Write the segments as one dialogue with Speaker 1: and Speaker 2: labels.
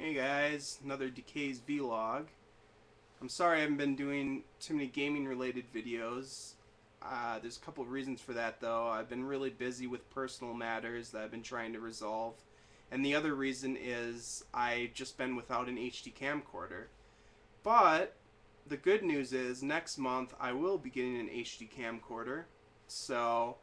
Speaker 1: Hey guys, another Decay's vlog. I'm sorry I haven't been doing too many gaming related videos. There's a couple of reasons for that though. I've been really busy with personal matters that I've been trying to resolve. And the other reason is I've just been without an HD camcorder. But the good news is next month I will be getting an HD camcorder. So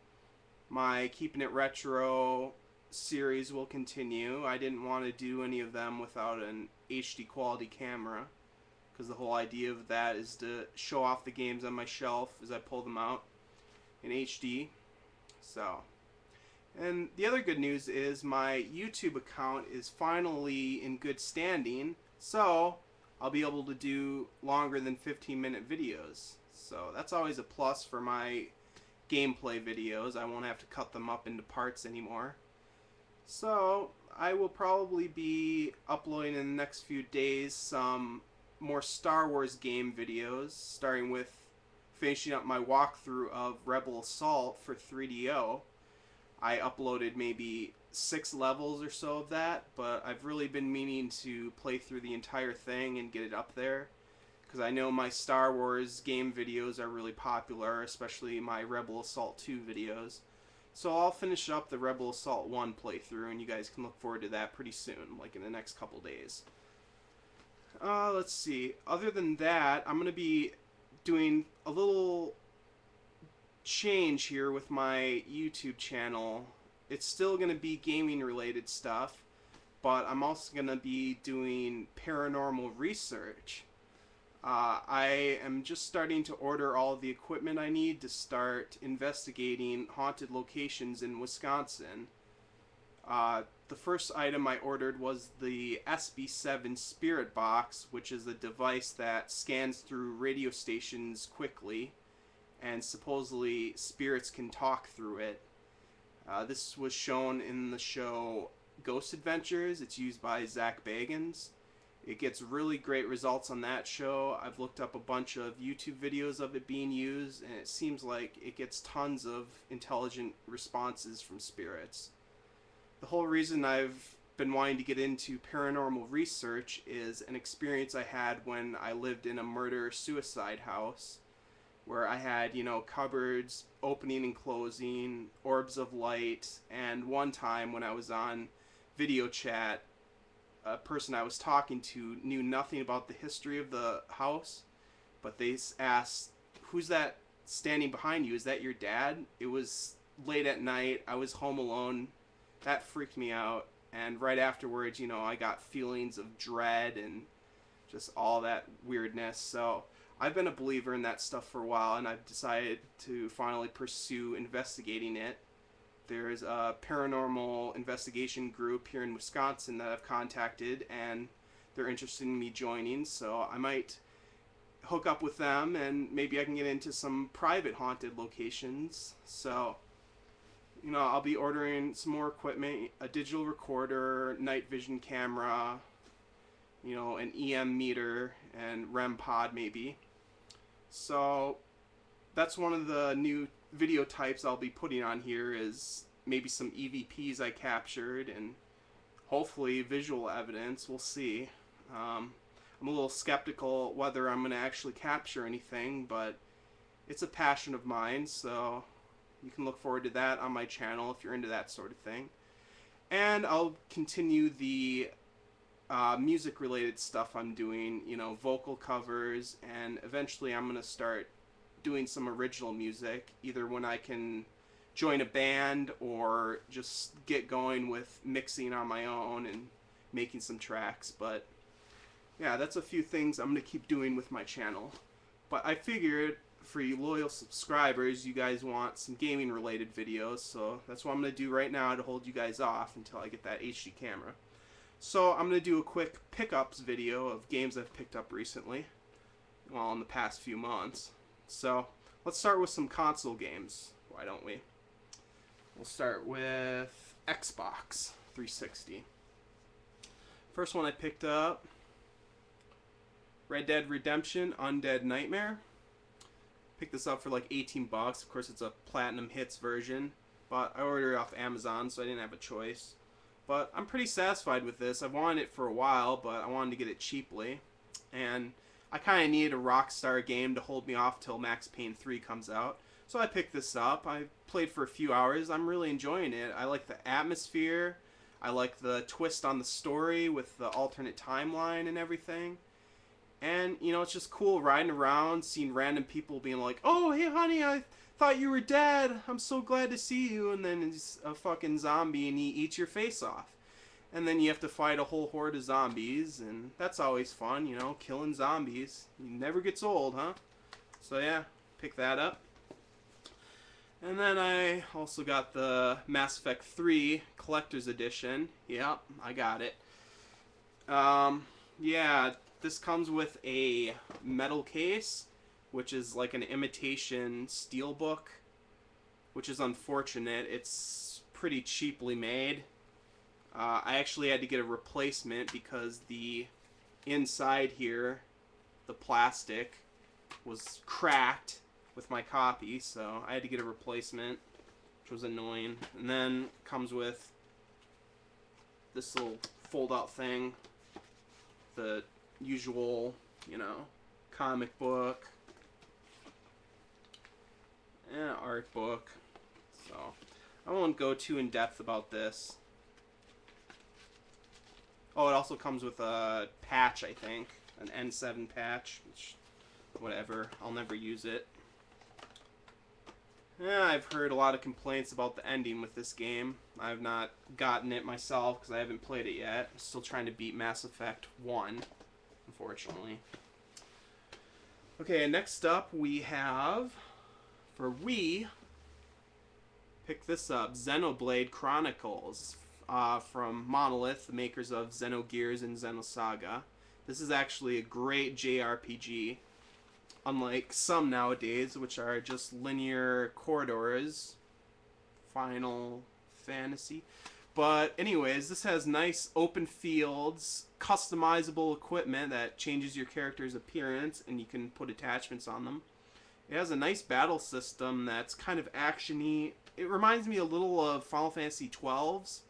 Speaker 1: my Keeping It Retro series will continue. I didn't want to do any of them without an HD quality camera because the whole idea of that is to show off the games on my shelf as I pull them out in HD. So, and the other good news is my YouTube account is finally in good standing, so I'll be able to do longer than 15-minute videos. So that's always a plus for my gameplay videos. I won't have to cut them up into parts anymore. So I will probably be uploading in the next few days some more Star Wars game videos, starting with finishing up my walkthrough of Rebel Assault for 3DO. I uploaded maybe 6 levels or so of that, but I've really been meaning to play through the entire thing and get it up there, because I know my Star Wars game videos are really popular, especially my Rebel Assault 2 videos. So I'll finish up the Rebel Assault 1 playthrough, and you guys can look forward to that pretty soon, like in the next couple days. Let's see. Other than that, I'm going to be doing a little change here with my YouTube channel. It's still going to be gaming related stuff, but I'm also going to be doing paranormal research. I am just starting to order all the equipment I need to start investigating haunted locations in Wisconsin. The first item I ordered was the SB7 Spirit Box, which is a device that scans through radio stations quickly, and supposedly spirits can talk through it. This was shown in the show Ghost Adventures. It's used by Zach Bagans. It gets really great results on that show. I've looked up a bunch of YouTube videos of it being used, and it seems like it gets tons of intelligent responses from spirits. The whole reason I've been wanting to get into paranormal research is an experience I had when I lived in a murder-suicide house, where I had, cupboards opening and closing, orbs of light, and one time when I was on video chat, a person I was talking to knew nothing about the history of the house, but they asked, "Who's that standing behind you? Is that your dad?" It was late at night. I was home alone. That freaked me out. And right afterwards, I got feelings of dread and just all that weirdness. So I've been a believer in that stuff for a while, and I've decided to finally pursue investigating it. There's a paranormal investigation group here in Wisconsin that I've contacted, and they're interested in me joining, so I might hook up with them and maybe I can get into some private haunted locations. So, I'll be ordering some more equipment, a digital recorder, night vision camera, an EM meter, and REM pod maybe. So that's one of the new video types I'll be putting on here, is maybe some EVPs I captured and hopefully visual evidence. We'll see. I'm a little skeptical whether I'm going to actually capture anything, but it's a passion of mine, so you can look forward to that on my channel if you're into that sort of thing. And I'll continue the music related stuff I'm doing, vocal covers, and eventually I'm going to start doing some original music, either when I can join a band or just get going with mixing on my own and making some tracks. But yeah, that's a few things I'm going to keep doing with my channel. But I figured for you loyal subscribers, you guys want some gaming related videos, so that's what I'm going to do right now to hold you guys off until I get that HD camera. So I'm going to do a quick pickups video of games I've picked up recently, well, in the past few months. So let's start with some console games, why don't we? We'll start with Xbox 360. First one I picked up, Red Dead Redemption Undead Nightmare. Picked this up for like 18 bucks. Of course, it's a Platinum Hits version, but I ordered it off Amazon, so I didn't have a choice. But I'm pretty satisfied with this. I've wanted it for a while, but I wanted to get it cheaply. And I kind of needed a Rockstar game to hold me off till Max Payne 3 comes out. So I picked this up. I played for a few hours. I'm really enjoying it. I like the atmosphere. I like the twist on the story with the alternate timeline and everything. And, you know, it's just cool riding around, seeing random people being like, "Oh, hey, honey, I thought you were dead. I'm so glad to see you." And then it's a fucking zombie and he eats your face off. And then you have to fight a whole horde of zombies, and that's always fun, you know, killing zombies. It never gets old, huh? So yeah, pick that up. And then I also got the Mass Effect 3 Collector's Edition. Yep, I got it. Yeah, this comes with a metal case, which is like an imitation steelbook, which is unfortunate. It's pretty cheaply made. I actually had to get a replacement because the inside here, the plastic, was cracked with my copy, so I had to get a replacement, which was annoying. And then comes with this little fold-out thing, the usual, you know, comic book, and art book. So I won't go too in depth about this. Oh, it also comes with a patch, I think. An N7 patch, which, whatever, I'll never use it. Yeah, I've heard a lot of complaints about the ending with this game. I've not gotten it myself because I haven't played it yet. I'm still trying to beat Mass Effect 1, unfortunately. Okay, next up we have, for Wii, pick this up, Xenoblade Chronicles. From Monolith, the makers of Xenogears and Xenosaga. This is actually a great JRPG, unlike some nowadays, which are just linear corridors. Final Fantasy. But anyways, this has nice open fields, customizable equipment that changes your character's appearance, and you can put attachments on them. It has a nice battle system that's kind of action-y. It reminds me a little of Final Fantasy XII's,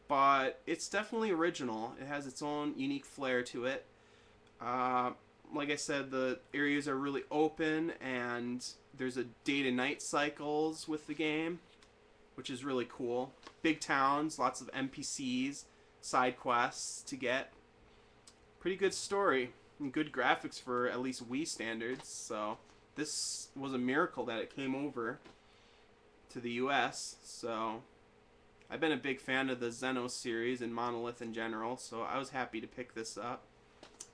Speaker 1: but it's definitely original. It has its own unique flair to it. Like I said, the areas are really open, and there's a day to night cycles with the game, which is really cool. Big towns, lots of NPCs, side quests to get. Pretty good story and good graphics for at least Wii standards. So this was a miracle that it came over to the US. So I've been a big fan of the Xeno series and Monolith in general, so I was happy to pick this up.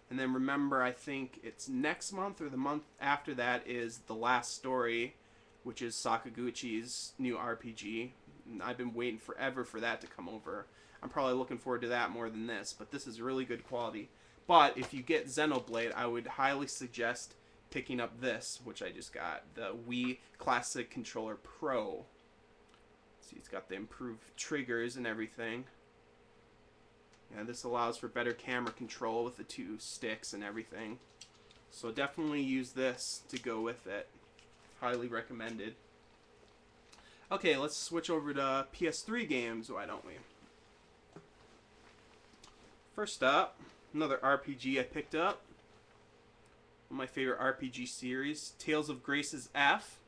Speaker 1: And then remember, I think it's next month or the month after that is The Last Story, which is Sakaguchi's new RPG. And I've been waiting forever for that to come over. I'm probably looking forward to that more than this, but this is really good quality. But if you get Xenoblade, I would highly suggest picking up this, which I just got, the Wii Classic Controller Pro. See, it's got the improved triggers and everything. Yeah, this allows for better camera control with the two sticks and everything. So definitely use this to go with it. Highly recommended. Okay, let's switch over to PS3 games, why don't we? First up, another RPG I picked up. One of my favorite RPG series, Tales of Grace's F.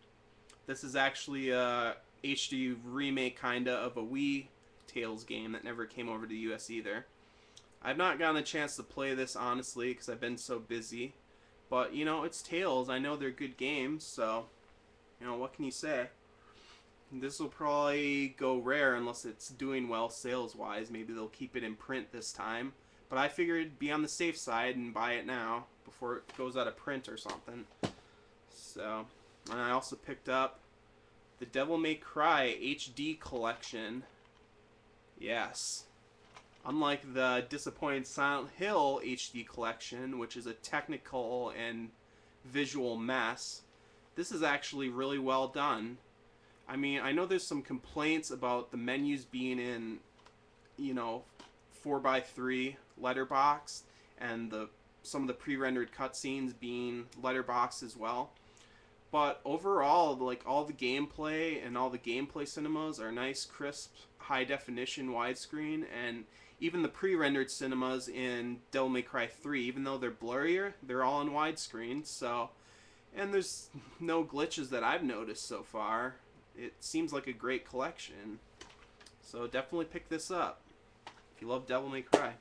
Speaker 1: This is actually a HD remake kinda of a Wii Tales game that never came over to the US either. I've not gotten a chance to play this honestly because I've been so busy, but you know, it's Tales. I know they're good games, so you know, what can you say? This will probably go rare unless it's doing well sales wise. Maybe they'll keep it in print this time, but I figured be on the safe side and buy it now before it goes out of print or something. So, and I also picked up the Devil May Cry HD collection. Yes. Unlike the disappointing Silent Hill HD collection, which is a technical and visual mess, this is actually really well done. I mean, I know there's some complaints about the menus being in, you know, 4:3 letterbox, and some of the pre-rendered cutscenes being letterbox as well. But overall, like all the gameplay and all the gameplay cinemas are nice, crisp, high definition widescreen, and even the pre-rendered cinemas in Devil May Cry 3, even though they're blurrier, they're all in widescreen. So, and there's no glitches that I've noticed so far. It seems like a great collection. So definitely pick this up if you love Devil May Cry.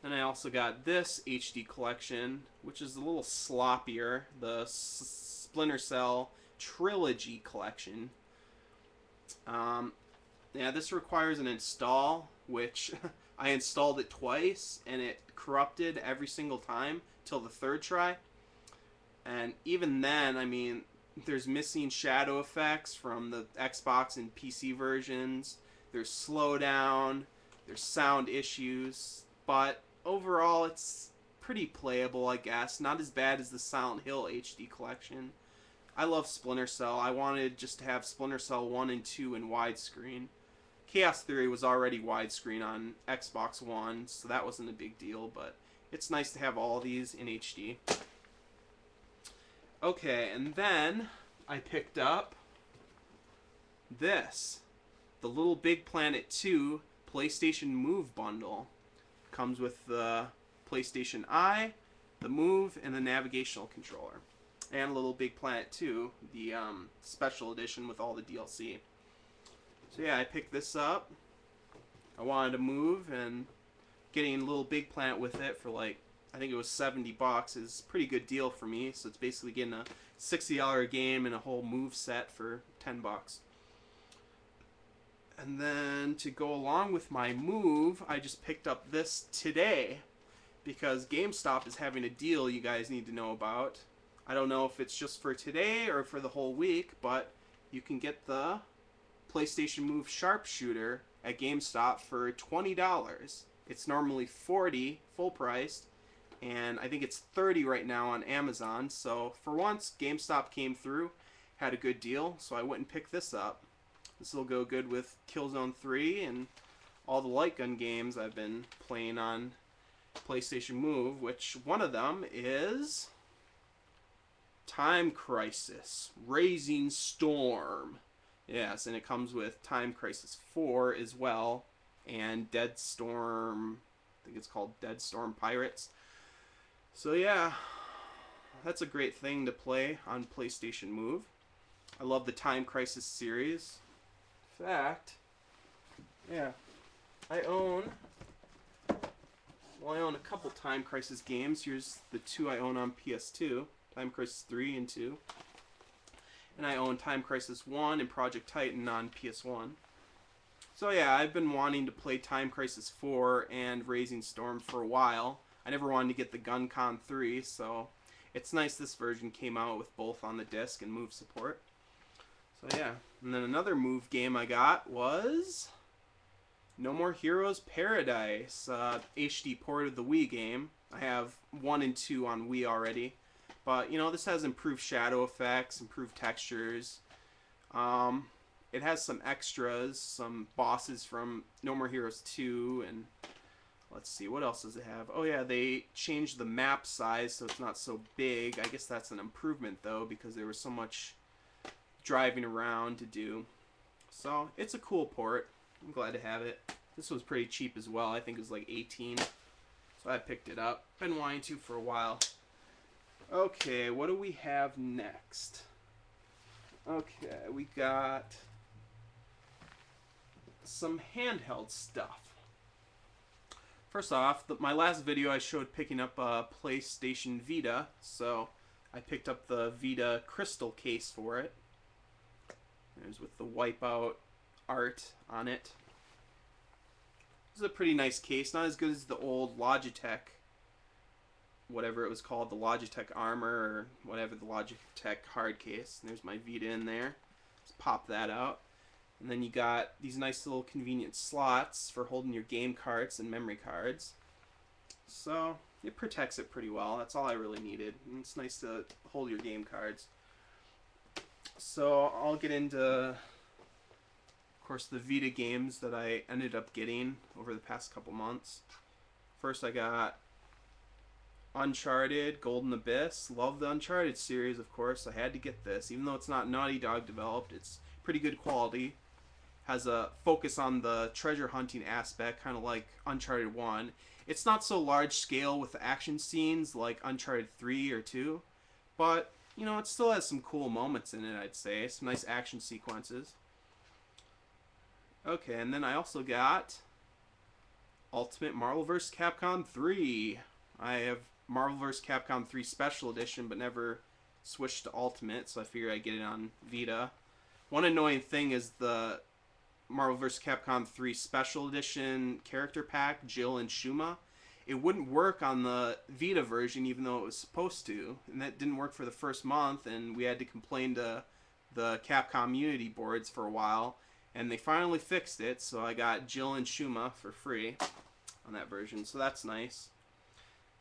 Speaker 1: Then I also got this HD collection, which is a little sloppier, the Splinter Cell Trilogy collection. Yeah, this requires an install, which I installed it twice, and it corrupted every single time till the third try. And even then, I mean, there's missing shadow effects from the Xbox and PC versions. There's slowdown. There's sound issues. But overall, it's pretty playable, I guess. Not as bad as the Silent Hill HD collection. I love Splinter Cell. I wanted just to have Splinter Cell 1 and 2 in widescreen. Chaos Theory was already widescreen on Xbox One, so that wasn't a big deal, but it's nice to have all these in HD. Okay, and then I picked up this. The Little Big Planet 2 PlayStation Move bundle. Comes with the PlayStation Eye, the Move, and the navigational controller. And Little Big Planet 2, the special edition with all the DLC. So yeah, I picked this up. I wanted to move, and getting Little Big Planet with it for like, I think it was $70 is a pretty good deal for me. So it's basically getting a $60 game and a whole move set for $10. And then to go along with my move, I just picked up this today because GameStop is having a deal you guys need to know about. I don't know if it's just for today or for the whole week, but you can get the PlayStation Move Sharpshooter at GameStop for $20. It's normally $40 full priced, and I think it's $30 right now on Amazon. So for once, GameStop came through, had a good deal, so I went and picked this up. This will go good with Killzone 3 and all the light gun games I've been playing on PlayStation Move, which one of them is Time Crisis Raising Storm. Yes, and it comes with Time Crisis 4 as well, and Dead Storm, I think it's called Dead Storm Pirates. So yeah, that's a great thing to play on PlayStation Move. I love the Time Crisis series. In fact, yeah, I own a couple Time Crisis games. Here's the two I own on PS2, Time Crisis 3 and 2. And I own Time Crisis 1 and Project Titan on PS1. So yeah, I've been wanting to play Time Crisis 4 and Raising Storm for a while. I never wanted to get the GunCon 3, so it's nice this version came out with both on the disc and Move support. So yeah, and then another Move game I got was No More Heroes Paradise, HD port of the Wii game. I have 1 and 2 on Wii already. But, you know, this has improved shadow effects, improved textures. It has some extras, some bosses from No More Heroes 2, and let's see, what else does it have? Oh yeah, they changed the map size so it's not so big. I guess that's an improvement, though, because there was so much driving around to do. So, it's a cool port. I'm glad to have it. This was pretty cheap as well. I think it was like $18. So I picked it up. Been wanting to for a while. Okay, what do we have next? Okay, we got some handheld stuff. First off, my last video I showed picking up a PlayStation Vita, so I picked up the Vita crystal case for it. There's with the Wipeout art on it. This is a pretty nice case, not as good as the old Logitech, whatever it was called, the Logitech Armor or whatever, the Logitech hard case. And there's my Vita in there. Just pop that out. And then you got these nice little convenient slots for holding your game carts and memory cards. So it protects it pretty well. That's all I really needed. And it's nice to hold your game cards. So I'll get into, of course, the Vita games that I ended up getting over the past couple months. First I got Uncharted, Golden Abyss. Love the Uncharted series, of course. I had to get this. Even though it's not Naughty Dog developed, it's pretty good quality. Has a focus on the treasure hunting aspect, kind of like Uncharted 1. It's not so large scale with the action scenes like Uncharted 3 or 2, but, you know, it still has some cool moments in it, I'd say. Some nice action sequences. Okay, and then I also got Ultimate Marvel vs. Capcom 3. I have Marvel vs. Capcom 3 Special Edition, but never switched to Ultimate, so I figured I'd get it on Vita. One annoying thing is the Marvel vs. Capcom 3 Special Edition character pack, Jill and Shuma. It wouldn't work on the Vita version, even though it was supposed to. And that didn't work for the first month, and we had to complain to the Capcom Unity boards for a while. And they finally fixed it, so I got Jill and Shuma for free on that version, so that's nice.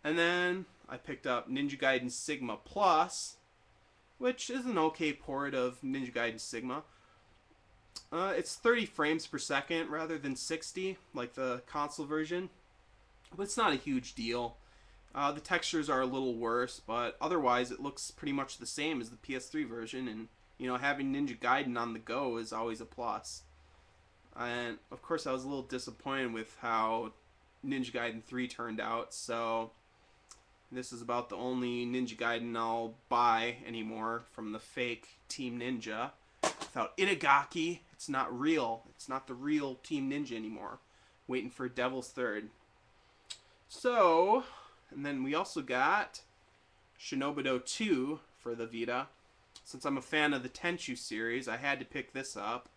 Speaker 1: And then I picked up Ninja Gaiden Sigma Plus, which is an okay port of Ninja Gaiden Sigma. It's 30 frames per second rather than 60, like the console version. But it's not a huge deal. The textures are a little worse, but otherwise it looks pretty much the same as the PS3 version, and you know, having Ninja Gaiden on the go is always a plus. And of course I was a little disappointed with how Ninja Gaiden 3 turned out, so this is about the only Ninja Gaiden I'll buy anymore from the fake Team Ninja. Without Itagaki, it's not real. It's not the real Team Ninja anymore. Waiting for Devil's Third. So, and then we also got Shinobudo 2 for the Vita. Since I'm a fan of the Tenchu series, I had to pick this up.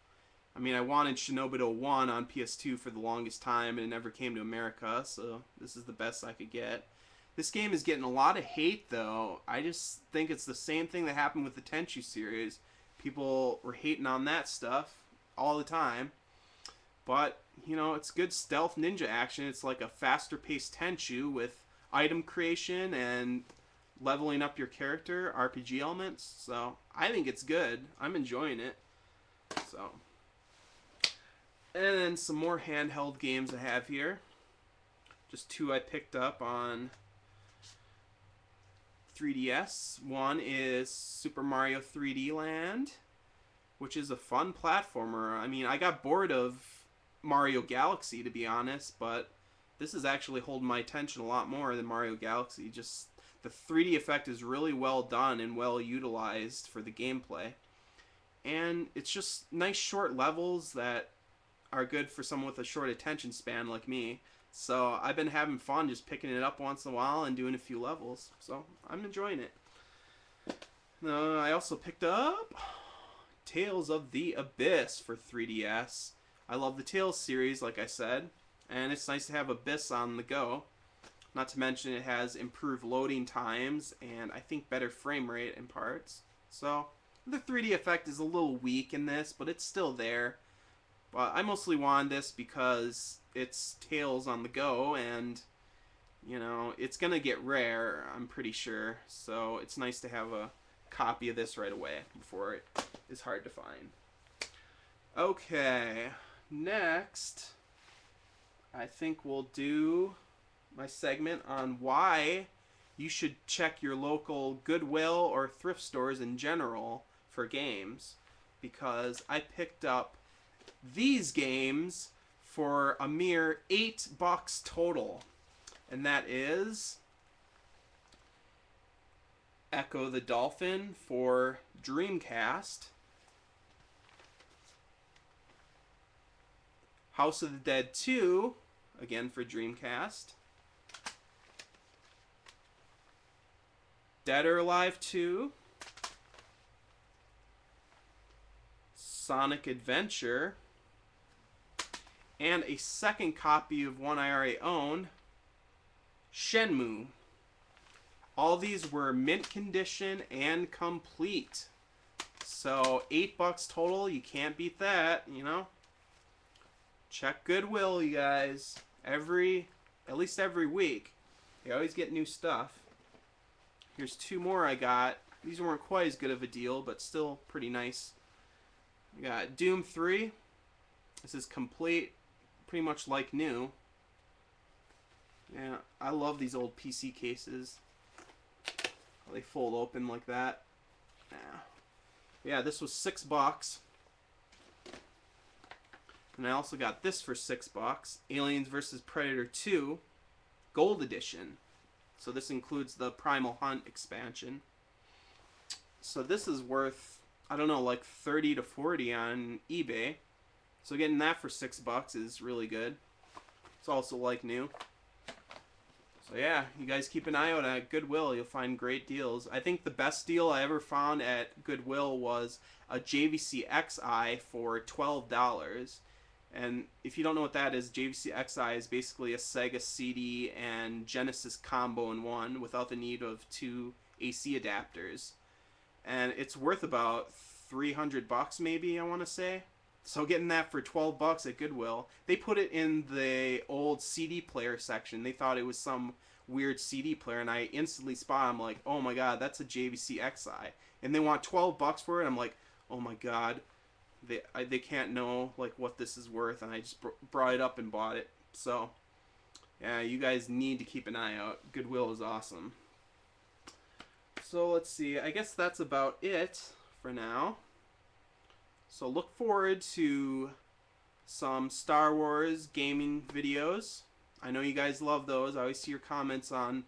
Speaker 1: I mean, I wanted Shinobudo 1 on PS2 for the longest time, and it never came to America, so this is the best I could get. This game is getting a lot of hate, though. I just think it's the same thing that happened with the Tenchu series. People were hating on that stuff all the time. But, you know, it's good stealth ninja action. It's like a faster-paced Tenchu with item creation and leveling up your character, RPG elements. So, I think it's good. I'm enjoying it. So, and then some more handheld games I have here. Just two I picked up on 3DS. One is Super Mario 3D Land, which is a fun platformer. I mean, I got bored of Mario Galaxy, to be honest, but this is actually holding my attention a lot more than Mario Galaxy. Just the 3D effect is really well done and well utilized for the gameplay. And it's just nice short levels that are good for someone with a short attention span like me. So I've been having fun just picking it up once in a while and doing a few levels. So I'm enjoying it. I also picked up Tales of the Abyss for 3DS. I love the Tales series, like I said, and it's nice to have Abyss on the go. Not to mention it has improved loading times and I think better frame rate in parts. So the 3D effect is a little weak in this, but it's still there. But I mostly wanted this because it's Tales on the go, and you know, it's gonna get rare, I'm pretty sure. So it's nice to have a copy of this right away before it is hard to find. Okay, next I think we'll do my segment on why you should check your local Goodwill or thrift stores in general for games, because I picked up these games for a mere $8 total, and that is Echo the Dolphin for Dreamcast, House of the Dead 2, again for Dreamcast, Dead or Alive 2, Sonic Adventure, and a second copy of one I already own, Shenmue. All these were mint condition and complete. So $8 total, you can't beat that, you know. Check Goodwill, you guys. At least every week. They always get new stuff. Here's two more I got. These weren't quite as good of a deal, but still pretty nice. We got Doom 3. This is complete, pretty much like new. Yeah, I love these old PC cases. They fold open like that. Yeah, this was $6. And I also got this for $6. Aliens vs. Predator 2 Gold Edition. So this includes the Primal Hunt expansion. So this is worth, I don't know, like 30 to 40 on eBay. So getting that for $6 is really good. It's also like new. So yeah, you guys keep an eye out at Goodwill. You'll find great deals. I think the best deal I ever found at Goodwill was a JVC XI for $12. And if you don't know what that is, JVC XI is basically a Sega CD and Genesis combo in one without the need of two AC adapters. And it's worth about $300 maybe, I want to say. So getting that for $12 at Goodwill, they put it in the old CD player section. They thought it was some weird CD player, and I instantly spot. I'm like, oh my god, that's a JVC XI, and they want $12 for it. I'm like, oh my god, they can't know like what this is worth, and I just brought it up and bought it. So yeah, you guys need to keep an eye out. Goodwill is awesome. So let's see. I guess that's about it for now. So look forward to some Star Wars gaming videos. I know you guys love those. I always see your comments on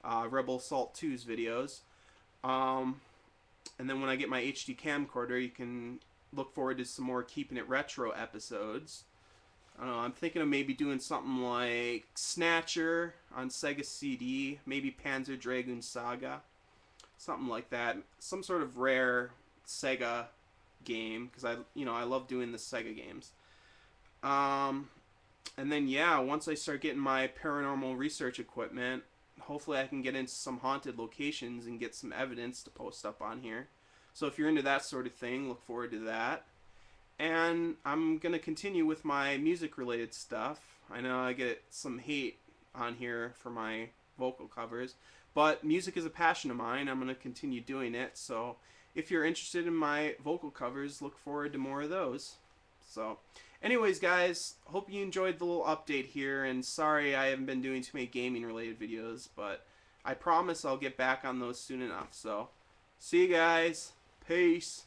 Speaker 1: Rebel Assault 2's videos. And then when I get my HD camcorder, you can look forward to some more Keeping It Retro episodes. I don't know, I'm thinking of maybe doing something like Snatcher on Sega CD, maybe Panzer Dragoon Saga, something like that. Some sort of rare Sega game, because I love doing the Sega games. And then yeah, once I start getting my paranormal research equipment, hopefully I can get into some haunted locations and get some evidence to post up on here. So if you're into that sort of thing, look forward to that. And I'm gonna continue with my music related stuff. I know I get some hate on here for my vocal covers, but music is a passion of mine. I'm gonna continue doing it. So if you're interested in my vocal covers, look forward to more of those. So anyways, guys, hope you enjoyed the little update here, and sorry I haven't been doing too many gaming related videos, but I promise I'll get back on those soon enough. So see you guys. Peace.